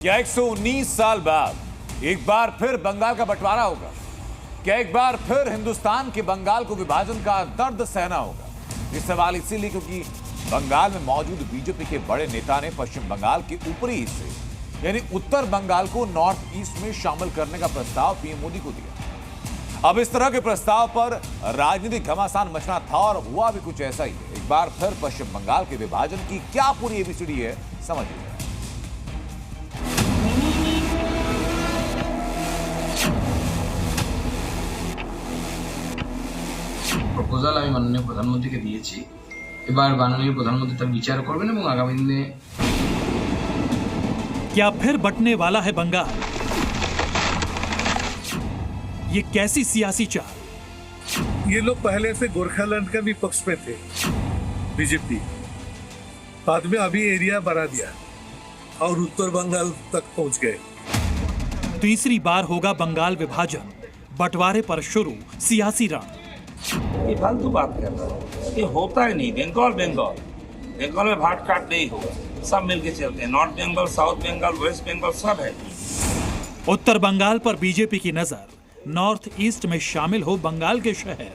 क्या 119 साल बाद एक बार फिर बंगाल का बंटवारा होगा? क्या एक बार फिर हिंदुस्तान के बंगाल को विभाजन का दर्द सहना होगा? ये सवाल इसीलिए क्योंकि बंगाल में मौजूद बीजेपी के बड़े नेता ने पश्चिम बंगाल के ऊपरी हिस्से यानी उत्तर बंगाल को नॉर्थ ईस्ट में शामिल करने का प्रस्ताव पीएम मोदी को दिया। अब इस तरह के प्रस्ताव पर राजनीतिक घमासान मचना था और हुआ भी कुछ ऐसा ही है। एक बार फिर पश्चिम बंगाल के विभाजन की क्या पूरी एबीसीडी है, समझिए। প্রপোজাল আমি মাননীয় প্রধানমন্ত্রীকে দিয়েছি। এবার মাননীয় প্রধানমন্ত্রী তার বিচার করবেন এবং আগামী দিনে क्या फिर बंटने वाला है बंगाल? ये कैसी सियासी चाल? ये लोग पहले से गोरखालैंड का भी पक्ष में थे, बीजेपी। बाद में अभी एरिया बढ़ा दिया और उत्तर बंगाल तक पहुंच गए। तीसरी बार होगा बंगाल विभाजन, बंटवारे पर शुरू सियासी रण। ये फालतू बात कर रहा है, ये होता ही नहीं। बंगाल में भाट काट नहीं होगा, सब मिलके चलते हैं। North Bengal, South Bengal, West Bengal सब है। उत्तर बंगाल पर बीजेपी की नजर, नॉर्थ ईस्ट में शामिल हो बंगाल के शहर।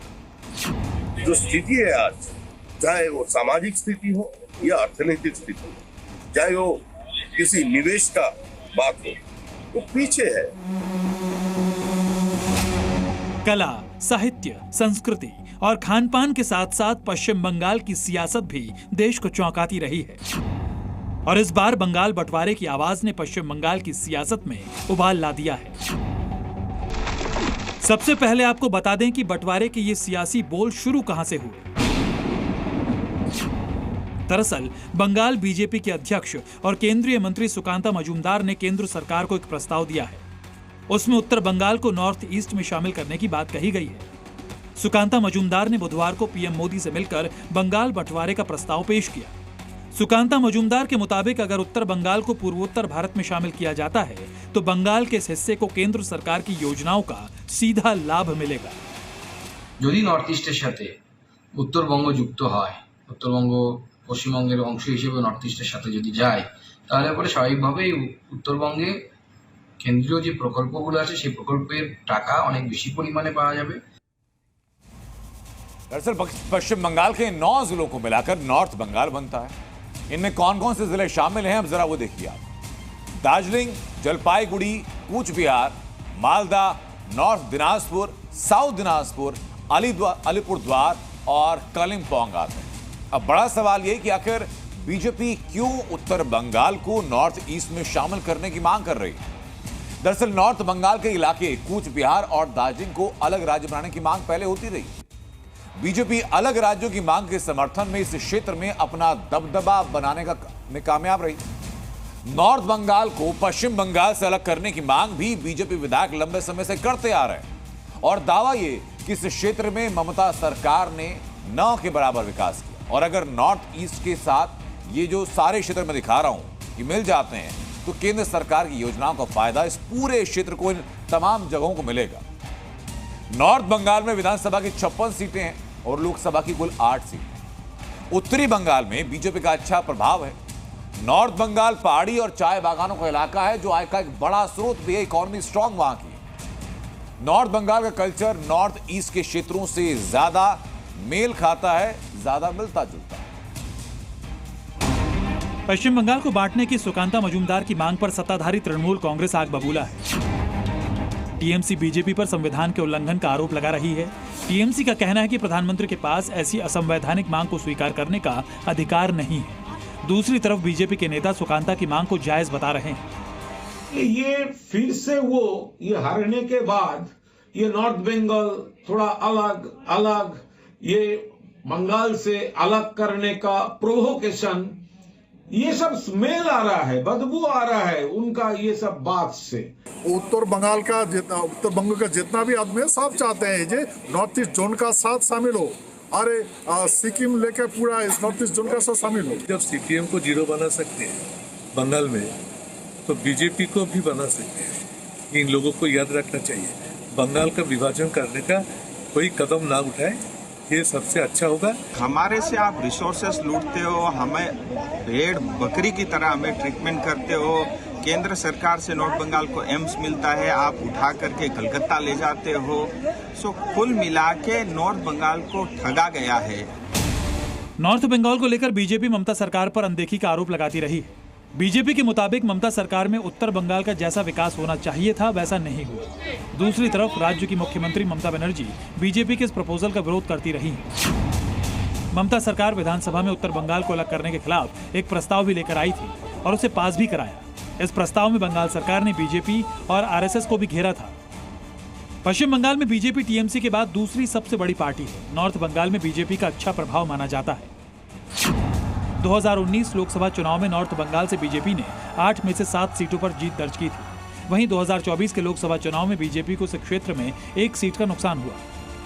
जो स्थिति है आज, चाहे वो सामाजिक स्थिति हो या अर्थनैतिक स्थिति हो, चाहे वो किसी निवेश का बात हो, वो पीछे है। कला, साहित्य, संस्कृति और खान पान के साथ साथ पश्चिम बंगाल की सियासत भी देश को चौंकाती रही है और इस बार बंगाल बंटवारे की आवाज ने पश्चिम बंगाल की सियासत में उबाल ला दिया है। सबसे पहले आपको बता दें कि बंटवारे के ये सियासी बोल शुरू कहां से हुए। दरअसल बंगाल बीजेपी के अध्यक्ष और केंद्रीय मंत्री सुकांता मजूमदार ने केंद्र सरकार को एक प्रस्ताव दिया है। उसमें उत्तर बंगाल को नॉर्थ ईस्ट में शामिल करने की बात कही गई है। सुकांता मजूमदार ने बुधवार को पीएम मोदी से मिलकर बंगाल बंटवारे का प्रस्ताव पेश किया। सुकांता मजूमदार के मुताबिक अगर उत्तर बंगाल को पूर्वोत्तर भारत में शामिल किया जाता है तो बंगाल के इस हिस्से को केंद्र सरकार की योजनाओं का सीधा लाभ मिलेगा। যদি নর্থ ইস্টের সাথে উত্তরবঙ্গ যুক্ত হয়, উত্তরবঙ্গ পশ্চিমবঙ্গের অংশ হিসেবে নর্থ ইস্টের সাথে যদি যায়, তাহলে পরে স্বাভাবিকভাবেই উত্তরবঙ্গে কেন্দ্রীয় যে প্রকল্পগুলো আছে সেই প্রকল্পের টাকা অনেক বেশি পরিমাণে পাওয়া যাবে। दरअसल पश्चिम बंगाल के 9 जिलों को मिलाकर नॉर्थ बंगाल बनता है। इनमें कौन कौन से जिले शामिल हैं, अब जरा वो देखिए आप। दार्जिलिंग, जलपाईगुड़ी, कूच बिहार, मालदा, नॉर्थ दिनाजपुर, साउथ दिनाजपुर, अलीपुरद्वार और कालिम्पोंग आते हैं। अब बड़ा सवाल यह कि आखिर बीजेपी क्यों उत्तर बंगाल को नॉर्थ ईस्ट में शामिल करने की मांग कर रही है। दरअसल नॉर्थ बंगाल के इलाके कूच बिहार और दार्जिलिंग को अलग राज्य बनाने की मांग पहले होती रही। बीजेपी अलग राज्यों की मांग के समर्थन में इस क्षेत्र में अपना दबदबा बनाने में कामयाब रही। नॉर्थ बंगाल को पश्चिम बंगाल से अलग करने की मांग भी बीजेपी विधायक लंबे समय से करते आ रहे हैं और दावा ये कि इस क्षेत्र में ममता सरकार ने 9 के बराबर विकास किया और अगर नॉर्थ ईस्ट के साथ ये जो सारे क्षेत्र में दिखा रहा हूं कि मिल जाते हैं तो केंद्र सरकार की योजनाओं का फायदा इस पूरे क्षेत्र को, इन तमाम जगहों को मिलेगा। नॉर्थ बंगाल में विधानसभा की 56 सीटें हैं और लोकसभा की कुल 8 सीटें। उत्तरी बंगाल में बीजेपी का अच्छा प्रभाव है। नॉर्थ बंगाल पहाड़ी और चाय बागानों का इलाका है जो आय का एक बड़ा स्रोत भी है, इकोनॉमी स्ट्रांग वहां की है। नॉर्थ बंगाल का कल्चर नॉर्थ ईस्ट के क्षेत्रों से ज्यादा मेल खाता है, ज्यादा मिलता जुलता है। पश्चिम बंगाल को बांटने की सुकांता मजूमदार की मांग पर सत्ताधारी तृणमूल कांग्रेस आग बबूला है। टीएमसी बीजेपी पर संविधान के उल्लंघन का आरोप लगा रही है। टीएमसी का कहना है कि प्रधानमंत्री के पास ऐसी असंवैधानिक मांग को स्वीकार करने का अधिकार नहीं है। दूसरी तरफ बीजेपी के नेता सुकांता की मांग को जायज बता रहे हैं। ये फिर से ये हारने के बाद ये नॉर्थ बंगाल थोड़ा अलग ये बंगाल से अलग करने का प्रोवोकेशन, ये सब स्मेल आ रहा है, बदबू आ रहा है उनका ये सब बात से। उत्तर बंगाल का उत्तर बंग का जितना भी आदमी है सब चाहते हैं जे नॉर्थ ईस्ट जोन का साथ शामिल हो। अरे सिक्किम लेकर पूरा इस नॉर्थ ईस्ट जोन का साथ शामिल हो। जब सीपीएम को जीरो बना सकते हैं बंगाल में तो बीजेपी को भी बना सकते हैं। इन लोगों को याद रखना चाहिए, बंगाल का विभाजन करने का कोई कदम ना उठाए, ये सबसे अच्छा होगा। हमारे से आप रिसोर्सेस लूटते हो, हमें भेड़ बकरी की तरह हमें ट्रीटमेंट करते हो, केंद्र सरकार से नॉर्थ बंगाल को एम्स मिलता है, आप उठा करके कलकत्ता ले जाते हो। सो कुल मिला के नॉर्थ बंगाल को ठगा गया है। नॉर्थ बंगाल को लेकर बीजेपी ममता सरकार पर अनदेखी का आरोप लगाती रही है। बीजेपी के मुताबिक ममता सरकार में उत्तर बंगाल का जैसा विकास होना चाहिए था वैसा नहीं हुआ। दूसरी तरफ राज्य की मुख्यमंत्री ममता बनर्जी बीजेपी के इस प्रपोजल का विरोध करती रही हैं। ममता सरकार विधानसभा में उत्तर बंगाल को अलग करने के खिलाफ एक प्रस्ताव भी लेकर आई थी और उसे पास भी कराया। इस प्रस्ताव में बंगाल सरकार ने बीजेपी और आरएसएस को भी घेरा था। पश्चिम बंगाल में बीजेपी टीएमसी के बाद दूसरी सबसे बड़ी पार्टी है। नॉर्थ बंगाल में बीजेपी का अच्छा प्रभाव माना जाता है। 2019 लोकसभा चुनाव में नॉर्थ बंगाल से बीजेपी ने 8 में से 7 सीटों पर जीत दर्ज की थी। वहीं 2024 के लोकसभा चुनाव में बीजेपी को इस क्षेत्र में 1 सीट का नुकसान हुआ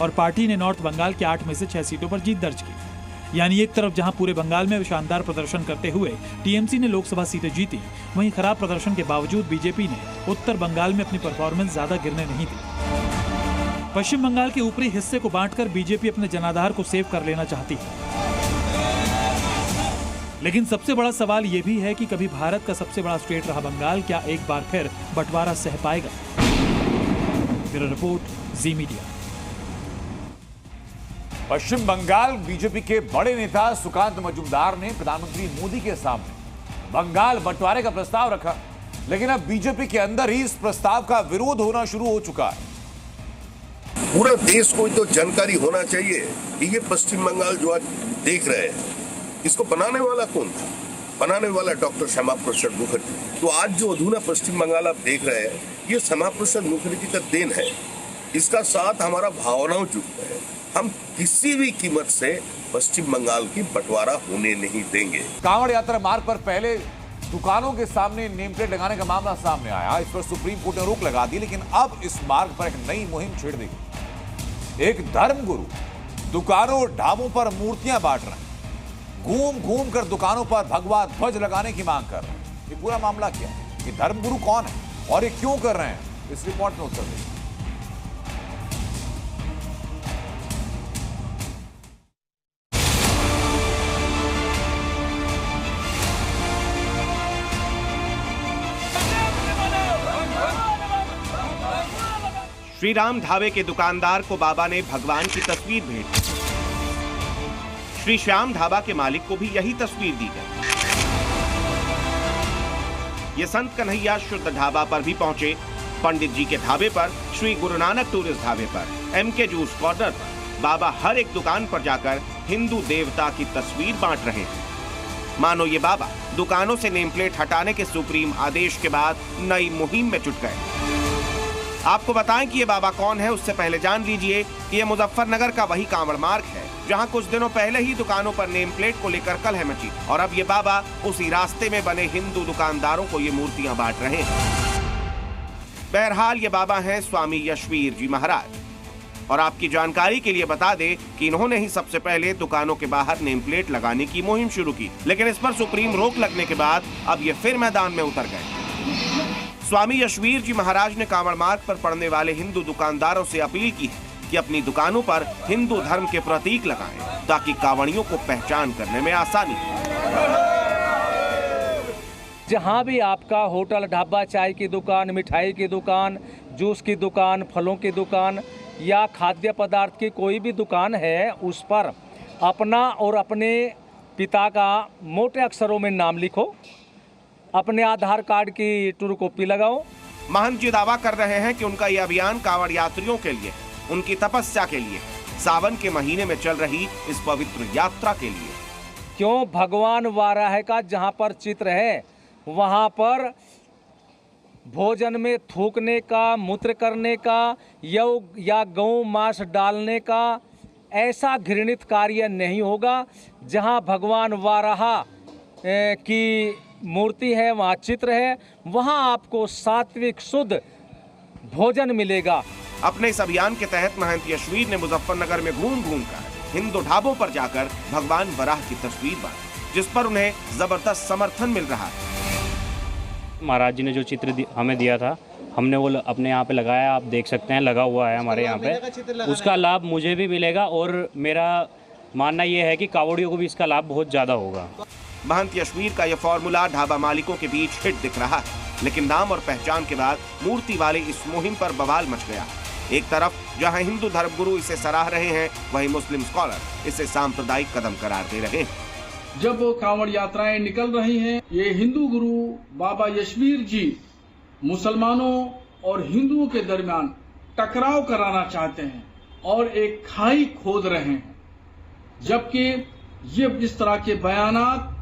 और पार्टी ने नॉर्थ बंगाल के 8 में से 6 सीटों पर जीत दर्ज की। यानी एक तरफ जहां पूरे बंगाल में शानदार प्रदर्शन करते हुए टीएमसी ने लोकसभा सीटें जीती, वहीं खराब प्रदर्शन के बावजूद बीजेपी ने उत्तर बंगाल में अपनी परफॉर्मेंस ज्यादा गिरने नहीं दी। पश्चिम बंगाल के ऊपरी हिस्से को बांटकर बीजेपी अपने जनाधार को सेव कर लेना चाहती है। लेकिन सबसे बड़ा सवाल यह भी है कि कभी भारत का सबसे बड़ा स्टेट रहा बंगाल क्या एक बार फिर बंटवारा सह पाएगा? ब्यूरो रिपोर्ट, जी मीडिया। पश्चिम बंगाल बीजेपी के बड़े नेता सुकांत मजूमदार ने प्रधानमंत्री मोदी के सामने बंगाल बंटवारे का प्रस्ताव रखा, लेकिन अब बीजेपी के अंदर ही इस प्रस्ताव का विरोध होना शुरू हो चुका है। पूरा देश को तो जानकारी होना चाहिए कि ये पश्चिम बंगाल जो आज देख रहे हैं, इसको बनाने वाला कौन था? बनाने वाला डॉक्टर श्यामा प्रसाद मुखर्जी। तो आज जो अधूरा पश्चिम बंगाल आप देख रहे हैं, ये श्यामा प्रसाद मुखर्जी का देन है। इसका साथ हमारा भावनाओं जुड़ता है। हम किसी भी कीमत से पश्चिम बंगाल की बंटवारा होने नहीं देंगे। कांवड़ यात्रा मार्ग पर पहले दुकानों के सामने नेम प्लेट लगाने का मामला सामने आया। इस पर सुप्रीम कोर्ट ने रोक लगा दी, लेकिन अब इस मार्ग पर एक नई मुहिम छेड़ दी गई। एक धर्मगुरु दुकानों और ढाबों पर मूर्तियां बांट रहे हैं, घूम घूम कर दुकानों पर भगवा ध्वज लगाने की मांग कर रहे हैं। ये पूरा मामला क्या है? ये धर्मगुरु कौन है और ये क्यों कर रहे हैं? इस रिपोर्ट में उत्तर दें। श्री राम ढाबे के दुकानदार को बाबा ने भगवान की तस्वीर भेंट की। श्री श्याम ढाबा के मालिक को भी यही तस्वीर दी गई। ये संत कन्हैया शुद्ध ढाबा पर भी पहुंचे। पंडित जी के ढाबे पर, श्री गुरु नानक टूरिस्ट ढाबे पर, एमके जूस कॉर्नर पर बाबा हर एक दुकान पर जाकर हिंदू देवता की तस्वीर बांट रहे हैं। मानो ये बाबा दुकानों से नेम प्लेट हटाने के सुप्रीम आदेश के बाद नई मुहिम में जुट गए। आपको बताएं कि ये बाबा कौन है, उससे पहले जान लीजिए कि ये मुजफ्फरनगर का वही कांवड़ मार्ग है जहां कुछ दिनों पहले ही दुकानों पर नेम प्लेट को लेकर कलह मची और अब ये बाबा उसी रास्ते में बने हिंदू दुकानदारों को ये मूर्तियां बांट रहे हैं। बहरहाल ये बाबा हैं स्वामी यशवीर जी महाराज और आपकी जानकारी के लिए बता दें कि इन्होंने ही सबसे पहले दुकानों के बाहर नेम प्लेट लगाने की मुहिम शुरू की, लेकिन इस पर सुप्रीम रोक लगने के बाद अब ये फिर मैदान में उतर गए। स्वामी यशवीर जी महाराज ने कांवड़ मार्ग पर पड़ने वाले हिंदू दुकानदारों से अपील की है कि अपनी दुकानों पर हिंदू धर्म के प्रतीक लगाएं ताकि कांवड़ियों को पहचान करने में आसानी हो। जहाँ भी आपका होटल, ढाबा, चाय की दुकान, मिठाई की दुकान, जूस की दुकान, फलों की दुकान या खाद्य पदार्थ की कोई भी दुकान है, उस पर अपना और अपने पिता का मोटे अक्षरों में नाम लिखो, अपने आधार कार्ड की ट्रू कॉपी लगाओ। महंत जी दावा कर रहे हैं कि उनका यह अभियान कांवड़ यात्रियों के लिए, उनकी तपस्या के लिए, सावन के महीने में चल रही इस पवित्र यात्रा के लिए। क्यों? भगवान वाराह का जहाँ पर चित्र है वहाँ पर भोजन में थूकने का, मूत्र करने का या गौ मांस डालने का ऐसा घृणित कार्य नहीं होगा। जहाँ भगवान वाराह की मूर्ति है, वहाँ चित्र है, वहाँ आपको सात्विक शुद्ध भोजन मिलेगा। अपने इस अभियान के तहत महंत यशवीर ने मुजफ्फरनगर में घूम घूम कर हिंदू ढाबों पर जाकर भगवान वराह की तस्वीर बांटी, जिस पर उन्हें जबरदस्त समर्थन मिल रहा है। महाराज जी ने जो चित्र हमें दिया था, हमने वो अपने यहाँ पे लगाया। आप देख सकते हैं लगा हुआ है हमारे यहाँ पे। उसका लाभ मुझे भी मिलेगा और मेरा मानना ये है कि कांवड़ियों को भी इसका लाभ बहुत ज़्यादा होगा। महंत यशवीर का यह फॉर्मूला ढाबा मालिकों के बीच हिट दिख रहा है। लेकिन नाम और पहचान के बाद मूर्ति वाले इस मुहिम पर बवाल मच गया। एक तरफ जहां हिंदू धर्मगुरु इसे सराह रहे हैं, वहीं मुस्लिम स्कॉलर इसे सांप्रदायिक कदम करार दे रहे हैं। जब वो कांवड़ यात्राएं निकल रही हैं, ये हिंदू गुरु बाबा यशवीर जी मुसलमानों और हिंदुओं के दरमियान टकराव कराना चाहते हैं और एक खाई खोद रहे हैं, जबकि ये इस तरह के बयानात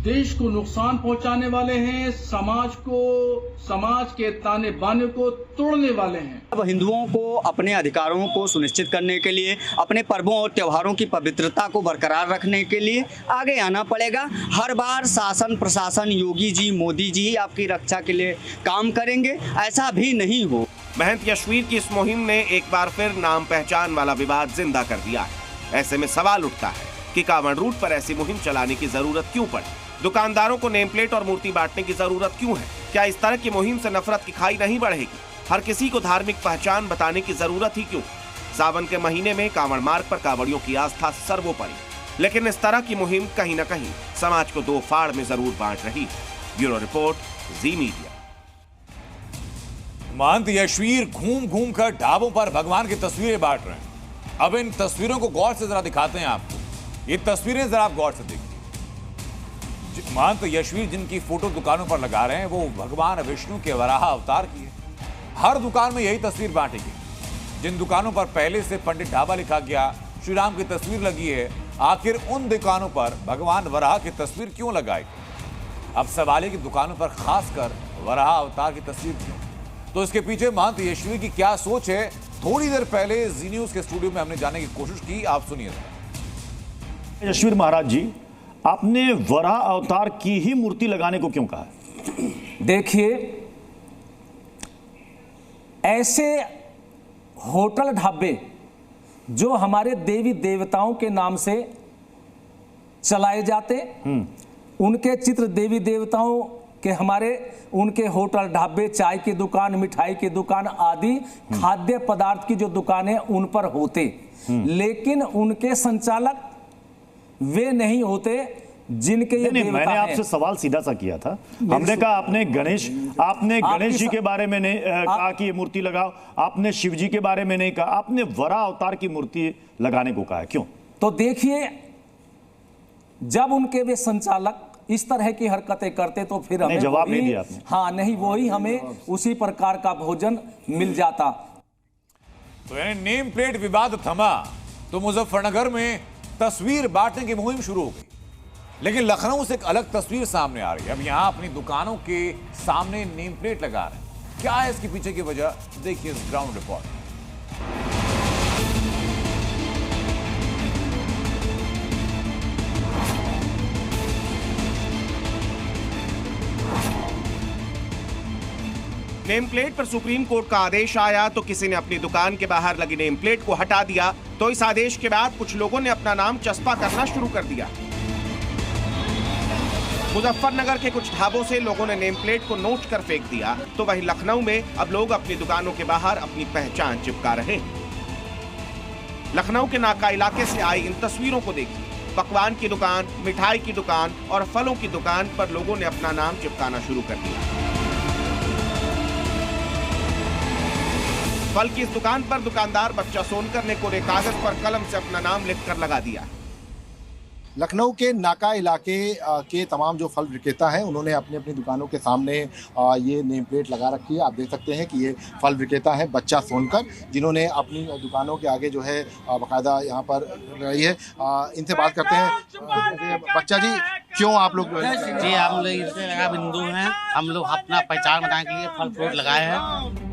देश को नुकसान पहुंचाने वाले हैं, समाज के ताने बाने को तोड़ने वाले हैं। अब हिंदुओं को अपने अधिकारों को सुनिश्चित करने के लिए, अपने पर्वों और त्योहारों की पवित्रता को बरकरार रखने के लिए आगे आना पड़ेगा। हर बार शासन प्रशासन, योगी जी, मोदी जी ही आपकी रक्षा के लिए काम करेंगे, ऐसा भी नहीं हो। महंत यशवीर की इस मुहिम ने एक बार फिर नाम पहचान वाला विवाद जिंदा कर दिया है। ऐसे में सवाल उठता है कि कांवड़ रूट पर ऐसी मुहिम चलाने की जरूरत क्यों पड़ी? दुकानदारों को नेम प्लेट और मूर्ति बांटने की जरूरत क्यों है? क्या इस तरह की मुहिम से नफरत की खाई नहीं बढ़ेगी? हर किसी को धार्मिक पहचान बताने की जरूरत ही क्यों? सावन के महीने में कांवड़ मार्ग पर कांवड़ियों की आस्था सर्वोपरि, लेकिन इस तरह की मुहिम कहीं न कहीं समाज को दो फाड़ में जरूर बांट रही है। ब्यूरो रिपोर्ट, जी मीडिया। महंत यशवीर घूम घूम कर ढाबों पर भगवान की तस्वीरें बांट रहे हैं। अब इन तस्वीरों को गौर से जरा दिखाते हैं आपको। ये तस्वीरें जरा आप गौर से देखिए। महंत यशवीर जिनकी फोटो दुकानों पर लगा रहे हैं, वो भगवान विष्णु के वराह अवतार की है। हर दुकान में यही तस्वीर बांटी गई। जिन दुकानों पर पहले से पंडित ढाबा लिखा गया, श्री राम की तस्वीर लगी है, आखिर उन दुकानों पर भगवान वराह की तस्वीर क्यों लगाई? अब सवाल है कि दुकानों पर खासकर वराह अवतार की तस्वीर क्यों? तो इसके पीछे महंत यशवीर की क्या सोच है, थोड़ी देर पहले जी न्यूज के स्टूडियो में हमने जानने की कोशिश की। आप सुनिए। यशवीर महाराज जी, आपने वराह अवतार की ही मूर्ति लगाने को क्यों कहा? देखिए, ऐसे होटल ढाबे जो हमारे देवी देवताओं के नाम से चलाए जाते, उनके चित्र देवी देवताओं के उनके होटल ढाबे, चाय की दुकान, मिठाई की दुकान आदि खाद्य पदार्थ की जो दुकानें उन पर होते, लेकिन उनके संचालक वे नहीं होते जिनके ये देवता मैंने आपसे सवाल सीधा सा किया था। हमने कहा आपने गणेश जी के बारे में नहीं कहा कि ये मूर्ति लगाओ, आपने शिव जी के बारे में नहीं कहा, आपने वराह अवतार की मूर्ति लगाने को कहा, क्यों? तो देखिए, जब उनके वे संचालक इस तरह की हरकतें करते तो फिर हमें जवाब नहीं दिया आपने। हाँ, नहीं, वही हमें उसी प्रकार का भोजन मिल जाता। तो यानी नेम प्लेट विवाद थमा तो मुजफ्फरनगर में तस्वीर बांटने की मुहिम शुरू हो गई, लेकिन लखनऊ से एक अलग तस्वीर सामने आ रही है। अब यहां अपनी दुकानों के सामने नेम प्लेट लगा रहे हैं। क्या है इसके पीछे की वजह? देखिए इस ग्राउंड रिपोर्ट। नेम प्लेट पर सुप्रीम कोर्ट का आदेश आया तो किसी ने अपनी दुकान के बाहर लगी नेम प्लेट को हटा दिया, तो इस आदेश के बाद कुछ लोगों ने अपना नाम चस्पा करना शुरू कर दिया। मुजफ्फरनगर के कुछ ढाबों से लोगों ने नेम प्लेट को नोच कर फेंक दिया, तो वहीं लखनऊ में अब लोग अपनी दुकानों के बाहर अपनी पहचान चिपका रहे हैं। लखनऊ के नाका इलाके से आई इन तस्वीरों को देखिए। पकवान की दुकान, मिठाई की दुकान और फलों की दुकान पर लोगों ने अपना नाम चिपकाना शुरू कर दिया। फल की इस दुकान पर दुकानदार बच्चा सोनकर ने कोरे कागज पर कलम से अपना नाम लिखकर लगा दिया। लखनऊ के नाका इलाके के तमाम जो फल विक्रेता हैं, उन्होंने अपनी अपनी दुकानों के सामने ये नेम प्लेट लगा रखी है। आप देख सकते हैं कि ये फल विक्रेता हैं बच्चा सोनकर, जिन्होंने अपनी दुकानों के आगे जो है बाकायदा यहाँ पर रही है। इनसे बात करते हैं। बच्चा जी, क्यों आप लोग? जी, हम लोग हिंदू हैं, हम लोग अपना पहचान बनाने के लिए फल फ्रूट लगाए हैं।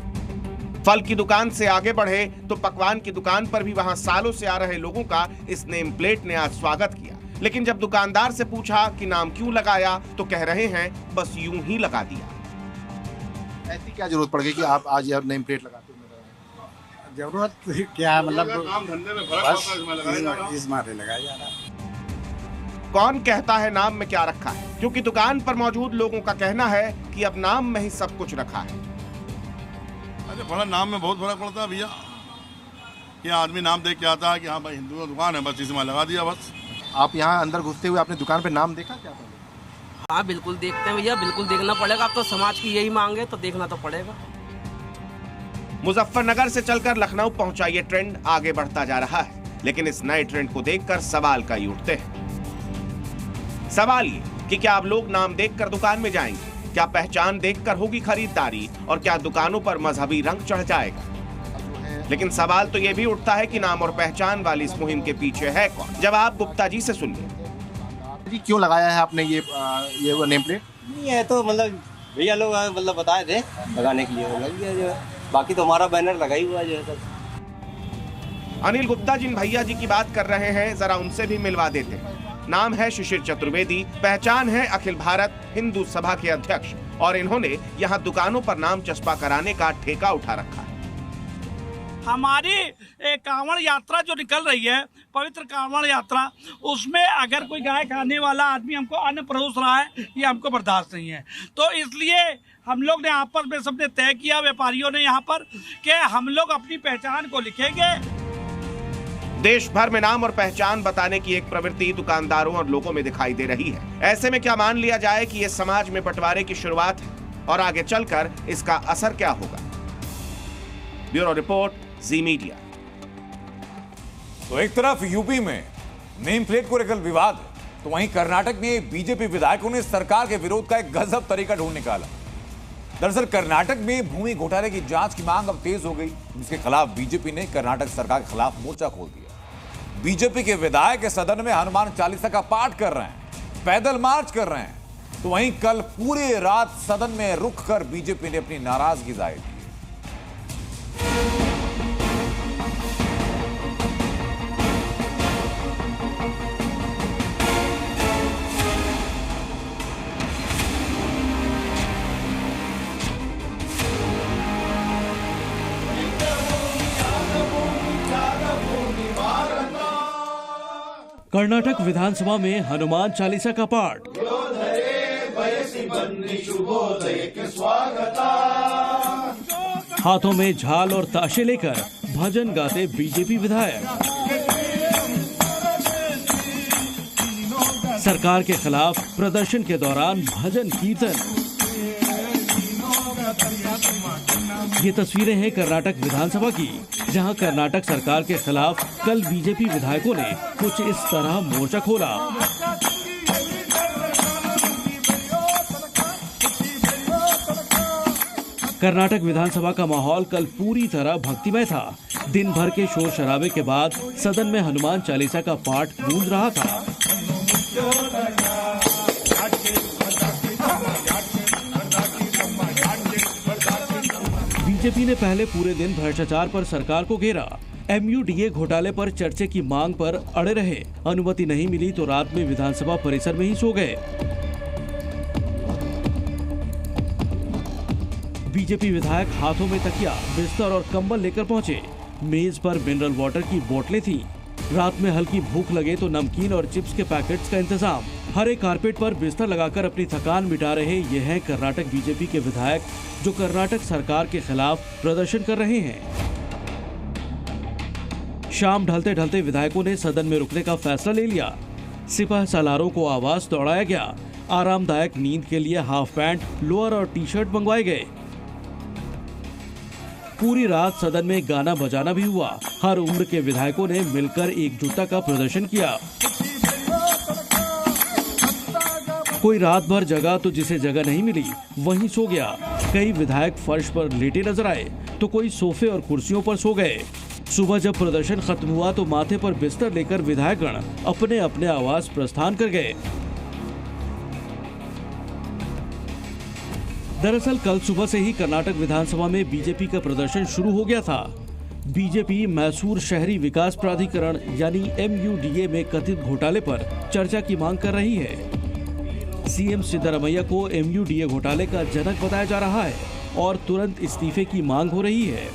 फल की दुकान से आगे बढ़े तो पकवान की दुकान पर भी वहां सालों से आ रहे लोगों का इस नेम प्लेट ने आज स्वागत किया, लेकिन जब दुकानदार से पूछा कि नाम क्यों लगाया तो कह रहे हैं बस यूं ही लगा दिया। ऐसी क्या जरूरत पड़ गई कि आप आज यह नेम प्लेट लगाते हैं? जरूरत क्या, मतलब इस मारे लगाया जा रहा है। कौन कहता है नाम में क्या रखा है, क्योंकि दुकान पर मौजूद लोगों का कहना है कि अब नाम में ही सब कुछ रखा है। बड़ा नाम में बहुत फर्क पड़ता है भैया। कि आदमी नाम देख के आता है कि हाँ भाई हिंदू का दुकान है, बस इसमें लगा दिया बस। आप यहाँ अंदर घुसते हुए आपने दुकान पे नाम देखा क्या? हाँ बिल्कुल देखते हैं भैया, बिल्कुल देखना पड़ेगा। अब तो समाज की यही मांग है तो देखना तो पड़ेगा। मुजफ्फरनगर से चलकर लखनऊ पहुंचा ये ट्रेंड आगे बढ़ता जा रहा है, लेकिन इस नए ट्रेंड को देखकर सवाल कई उठते हैं। सवाल ये कि क्या अब लोग नाम देखकर दुकान में जाएंगे, क्या पहचान देखकर होगी खरीदारी और क्या दुकानों पर मजहबी रंग चढ़ जाएगा। लेकिन सवाल तो ये भी उठता है कि नाम और पहचान वाली इस मुहिम के पीछे है कौन। जवाब गुप्ता जी से सुनिए। जी क्यों लगाया है आपने ये वो नेम प्लेट? नहीं है तो मतलब भैया लोग मतलब बताए थे लगाने के लिए, लग गया जो है। बाकी तो हमारा बैनर लगा ही हुआ जो है सब। अनिल गुप्ता जिन भैया जी की बात कर रहे हैं जरा उनसे भी मिलवा देते हैं। नाम है शिशिर चतुर्वेदी, पहचान है अखिल भारत हिंदू सभा के अध्यक्ष और इन्होंने यहाँ दुकानों पर नाम चस्पा कराने का ठेका उठा रखा है। हमारी कांवड़ यात्रा जो निकल रही है, पवित्र कांवड़ यात्रा, उसमें अगर कोई गाय खाने वाला आदमी हमको अन्न परोस रहा है, ये हमको बर्दाश्त नहीं है। तो इसलिए हम लोग ने आपस में सबने तय किया, व्यापारियों ने यहाँ पर, कि हम लोग अपनी पहचान को लिखेंगे। देश भर में नाम और पहचान बताने की एक प्रवृत्ति दुकानदारों और लोगों में दिखाई दे रही है। ऐसे में क्या मान लिया जाए कि ये समाज में बंटवारे की शुरुआत है और आगे चलकर इसका असर क्या होगा। ब्यूरो रिपोर्ट, जी मीडिया। तो एक तरफ यूपी में नेम प्लेट को लेकर विवाद है, तो वहीं कर्नाटक में बीजेपी विधायकों ने सरकार के विरोध का एक गजब तरीका ढूंढ निकाला। दरअसल कर्नाटक में भूमि घोटाले की जांच की मांग अब तेज हो गई, जिसके खिलाफ बीजेपी ने कर्नाटक सरकार के खिलाफ मोर्चा खोल दिया। बीजेपी के विधायक सदन में हनुमान चालीसा का पाठ कर रहे हैं, पैदल मार्च कर रहे हैं। तो वहीं कल पूरी रात सदन में रुक कर बीजेपी ने अपनी नाराजगी जाहिर की। कर्नाटक विधानसभा में हनुमान चालीसा का पाठ। हाथों में झाल और ताशे लेकर भजन गाते बीजेपी विधायक। सरकार के खिलाफ प्रदर्शन के दौरान भजन कीर्तन। ये तस्वीरें हैं कर्नाटक विधानसभा की, जहां कर्नाटक सरकार के खिलाफ कल बीजेपी विधायकों ने कुछ इस तरह मोर्चा खोला। कर्नाटक विधानसभा का माहौल कल पूरी तरह भक्तिमय था। दिन भर के शोर शराबे के बाद सदन में हनुमान चालीसा का पाठ गूंज रहा था। बीजेपी ने पहले पूरे दिन भ्रष्टाचार पर सरकार को घेरा। MUDA घोटाले पर चर्चा की मांग पर अड़े रहे। अनुमति नहीं मिली तो रात में विधानसभा परिसर में ही सो गए। बीजेपी विधायक हाथों में तकिया, बिस्तर और कंबल लेकर पहुंचे। मेज पर मिनरल वाटर की बोतलें थीं। रात में हल्की भूख लगे तो नमकीन और चिप्स के पैकेट्स का इंतजाम। हरे कारपेट पर बिस्तर लगाकर अपनी थकान मिटा रहे ये हैं कर्नाटक बीजेपी के विधायक, जो कर्नाटक सरकार के खिलाफ प्रदर्शन कर रहे हैं। शाम ढलते ढलते विधायकों ने सदन में रुकने का फैसला ले लिया। सिपह सालारों को आवाज दौड़ाया गया। आरामदायक नींद के लिए हाफ पैंट, लोअर और टी-शर्ट मंगवाए गए। पूरी रात सदन में गाना बजाना भी हुआ। हर उम्र के विधायकों ने मिलकर एकजुटता का प्रदर्शन किया। कोई रात भर जगा तो जिसे जगह नहीं मिली वहीं सो गया। कई विधायक फर्श पर लेटे नजर आए तो कोई सोफे और कुर्सियों पर सो गए। सुबह जब प्रदर्शन खत्म हुआ तो माथे पर बिस्तर लेकर विधायकगण अपने अपने आवास प्रस्थान कर गए। दरअसल कल सुबह से ही कर्नाटक विधानसभा में बीजेपी का प्रदर्शन शुरू हो गया था। बीजेपी मैसूर शहरी विकास प्राधिकरण यानी MUDA में कथित घोटाले पर चर्चा की मांग कर रही है। सीएम सिद्धरामैया को MUDA घोटाले का जनक बताया जा रहा है और तुरंत इस्तीफे की मांग हो रही है।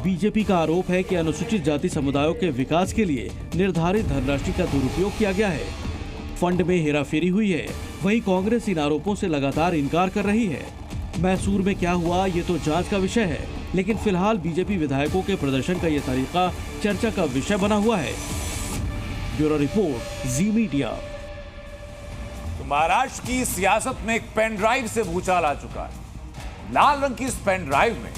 बीजेपी का आरोप है कि अनुसूचित जाति समुदायों के विकास के लिए निर्धारित धनराशि का दुरुपयोग किया गया है। फंड में हेराफेरी हुई है। वहीं कांग्रेस इन आरोपों से लगातार इनकार कर रही है। मैसूर में क्या हुआ ये तो जांच का विषय है, लेकिन फिलहाल बीजेपी विधायकों के प्रदर्शन का ये तरीका चर्चा का विषय बना हुआ है। ब्यूरो रिपोर्ट, जी मीडिया। महाराष्ट्र की सियासत में एक पेन ड्राइव से भूचाल आ चुका है। लाल रंग की इस पेन ड्राइव में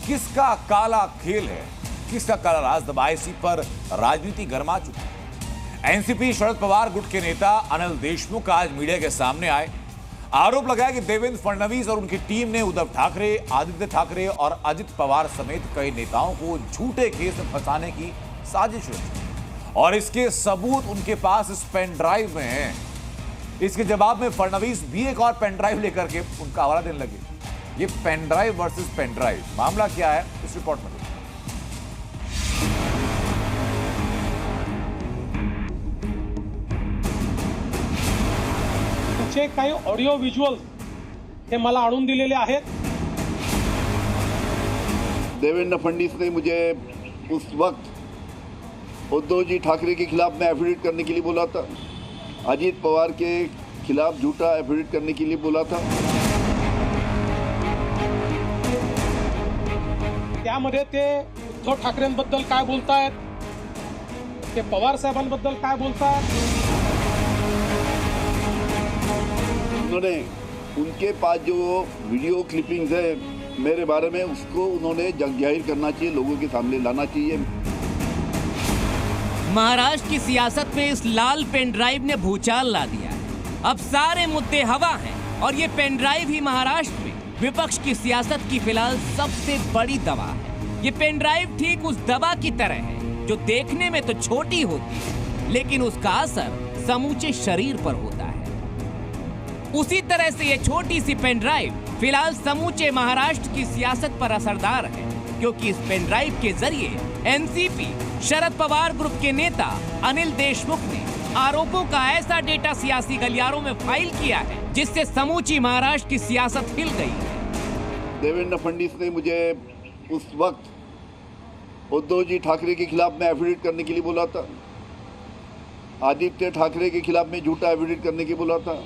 किसका काला खेल है, किसका काला राज दबा, इसी पर राजनीति गर्मा चुकी है। एनसीपी शरद पवार गुट के नेता अनिल देशमुख आज मीडिया के सामने आए। आरोप लगाया कि देवेंद्र फडणवीस और उनकी टीम ने उद्धव ठाकरे, आदित्य ठाकरे और अजित पवार समेत कई नेताओं को झूठे केस में फंसाने की साजिश रची और इसके सबूत उनके पास इस पेन ड्राइव में हैं। इसके जवाब में फडणवीस भी एक और पेन ड्राइव लेकर के उनका हवाला देने लगे। ये pen drive versus pen drive, मामला क्या है इस रिपोर्ट में। काही ऑडिओ व्हिज्युअल हे मला आणून दिलेले आहेत। देवेंद्र फडणवीस ने मुझे उस वक्त उद्धव जी ठाकरे के खिलाफ मैं एफिडेविट करने के लिए बोला था, अजित पवार के खिलाफ झूठा एफिडेविट करने के लिए बोला था। त्यामध्ये ते उद्धव ठाकरेंबद्दल काय बोलतायत, ते पवार साहेबांबद्दल काय बोलतायत। उन्होंने उनके पास जो वीडियो क्लिपिंग्स है मेरे बारे में, उसको उन्होंने जग जाहिर करना चाहिए, लोगों के सामने लाना चाहिए। महाराष्ट्र की सियासत में इस लाल पेन ड्राइव ने भूचाल ला दिया है। अब सारे मुद्दे हवा हैं और ये पेन ड्राइव ही महाराष्ट्र में विपक्ष की सियासत की फिलहाल सबसे बड़ी दवा है। ये पेन ड्राइव ठीक उस दवा की तरह है जो देखने में तो छोटी होती है लेकिन उसका असर समूचे शरीर पर होता है। उसी तरह से ये छोटी सी पेन ड्राइव फिलहाल समूचे महाराष्ट्र की सियासत पर असरदार है, क्योंकि इस पेन ड्राइव के जरिए एनसीपी शरद पवार ग्रुप के नेता अनिल देशमुख ने आरोपों का ऐसा डेटा सियासी गलियारों में फाइल किया है जिससे समूची महाराष्ट्र की सियासत हिल गई है। देवेंद्र फडणवीस ने मुझे उस वक्त उद्धव जी ठाकरे के खिलाफ मैं एफिडेविट करने के लिए बोला था, आदित्य ठाकरे के खिलाफ मैं झूठा एफिडेविट करने के लिए बोला था,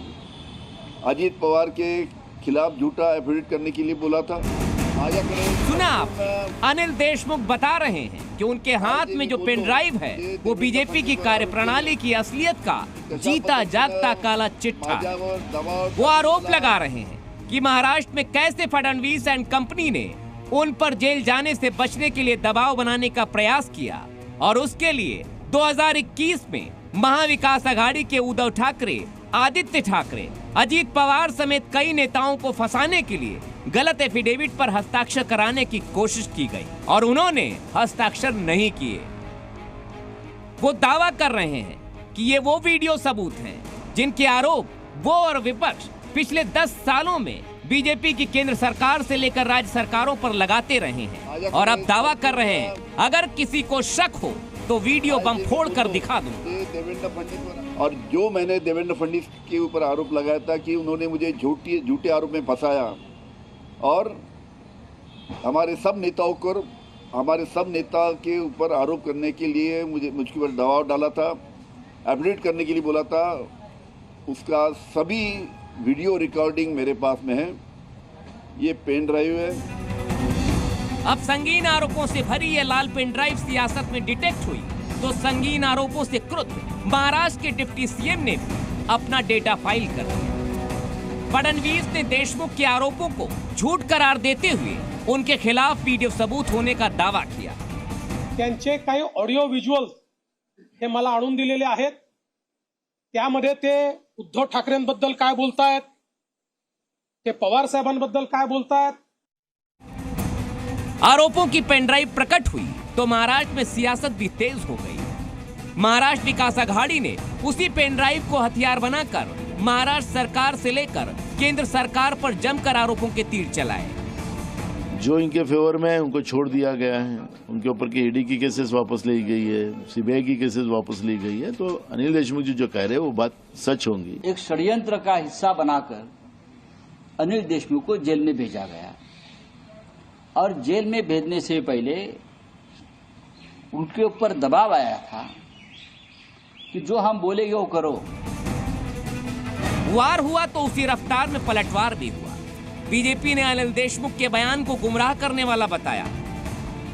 अजित पवार के खिलाफ झूठा एफिडेविट करने के लिए बोला था। सुना आप, अनिल देशमुख बता रहे हैं कि उनके हाथ में जो पेन ड्राइव है वो बीजेपी की कार्यप्रणाली की असलियत का जीता जागता काला चिट्ठा है। वो आरोप लगा रहे हैं कि महाराष्ट्र में कैसे फडणवीस एंड कंपनी ने उन पर जेल जाने से बचने के लिए दबाव बनाने का प्रयास किया और उसके लिए 2021 में महाविकास आघाड़ी के उद्धव ठाकरे, आदित्य ठाकरे, अजित पवार समेत कई नेताओं को फंसाने के लिए गलत एफिडेविट पर हस्ताक्षर कराने की कोशिश की गई और उन्होंने हस्ताक्षर नहीं किए। वो दावा कर रहे हैं कि ये वो वीडियो सबूत हैं जिनके आरोप वो और विपक्ष पिछले 10 सालों में बीजेपी की केंद्र सरकार से लेकर राज्य सरकारों पर लगाते रहे हैं और अब दावा कर रहे हैं अगर किसी को शक हो तो वीडियो बम फोड़ कर दिखा दूं। देवेंद्र फडणवीस और जो मैंने देवेंद्र फडणवीस के ऊपर आरोप लगाया था कि उन्होंने मुझे झूठे आरोप में फंसाया और हमारे सब नेता के ऊपर आरोप करने के लिए मुझके ऊपर दबाव डाला था, एफिडेविट करने के लिए बोला था, उसका सभी वीडियो रिकॉर्डिंग मेरे पास में है। ये पेन ड्राइव है। अब संगीन आरोपों से भरी ये लाल पेन ड्राइव सियासत में डिटेक्ट हुई तो संगीन आरोपों से क्रुद्ध महाराष्ट्र के डिप्टी सीएम ने अपना डेटा फाइल कर दिया। फडणवीस ने देशमुख के आरोपों को झूठ करार देते हुए उनके खिलाफ वीडियो सबूत होने का दावा किया। त्यांचे काही ऑडिओ व्हिज्युअल हे मला आणून दिलेले आहेत। त्यामध्ये ते उद्धव ठाकरेंबद्दल काय बोलतायत, ते पवार साहेबांबद्दल काय बोलतायत। आरोपों की पेनड्राइव प्रकट हुई तो महाराष्ट्र में सियासत भी तेज हो गई। महाराष्ट्र विकास आघाड़ी ने उसी पेनड्राइव को हथियार बनाकर महाराष्ट्र सरकार से लेकर केंद्र सरकार पर जमकर आरोपों के तीर चलाए। जो इनके फेवर में है उनको छोड़ दिया गया है, उनके ऊपर की ईडी की केसेस वापस ली गई है, सीबीआई की केसेस वापस ली गई है। तो अनिल देशमुख जी जो कह रहे हैं वो बात सच होंगी। एक षड्यंत्र का हिस्सा बनाकर अनिल देशमुख को जेल में भेजा गया और जेल में भेजने से पहले उनके ऊपर दबाव आया था कि जो हम बोलेंगे वो करो। वार हुआ तो उसी रफ्तार में पलटवार भी हुआ। बीजेपी ने अनिल देशमुख के बयान को गुमराह करने वाला बताया।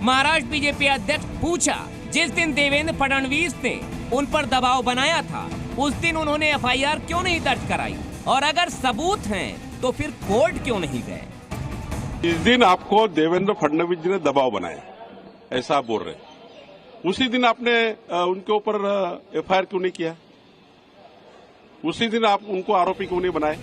महाराष्ट्र बीजेपी अध्यक्ष पूछा, जिस दिन देवेंद्र फडणवीस ने उन पर दबाव बनाया था उस दिन उन्होंने एफआईआर क्यों नहीं दर्ज कराई। और अगर सबूत हैं तो फिर कोर्ट क्यों नहीं गए? इस दिन आपको देवेंद्र फडणवीस जी ने दबाव बनाया, ऐसा आप बोल रहे हैं। उसी दिन आपने उनके ऊपर एफआईआर क्यों नहीं किया? उसी दिन आप उनको आरोपी क्यों नहीं बनाए?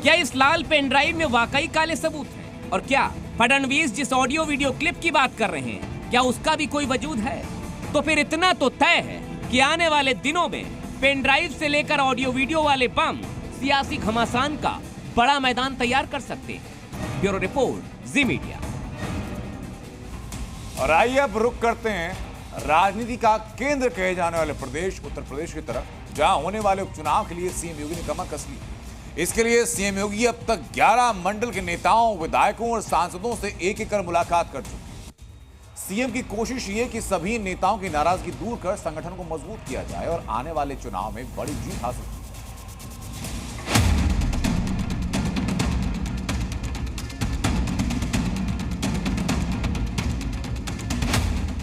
क्या इस लाल पेन ड्राइव में वाकई काले सबूत हैं? और क्या फडणवीस जिस ऑडियो वीडियो क्लिप की बात कर रहे हैं, क्या उसका भी कोई वजूद है? तो फिर इतना तो तय है कि आने वाले दिनों में पेन ड्राइव से लेकर ऑडियो वीडियो वाले बम सियासी घमासान का बड़ा मैदान तैयार कर सकते हैं। ब्यूरो रिपोर्ट, जी मीडिया। और आइए अब रुक करते हैं राजनीति का केंद्र कहे जाने वाले प्रदेश उत्तर प्रदेश की तरफ, जहां होने वाले उपचुनाव के लिए सीएम योगी ने कमर कस ली। इसके लिए सीएम योगी अब तक 11 मंडल के नेताओं, विधायकों और सांसदों से एक कर मुलाकात कर चुके हैं। सीएम की कोशिश ये कि सभी नेताओं की नाराजगी दूर कर संगठन को मजबूत किया जाए और आने वाले चुनाव में बड़ी जीत हासिल की।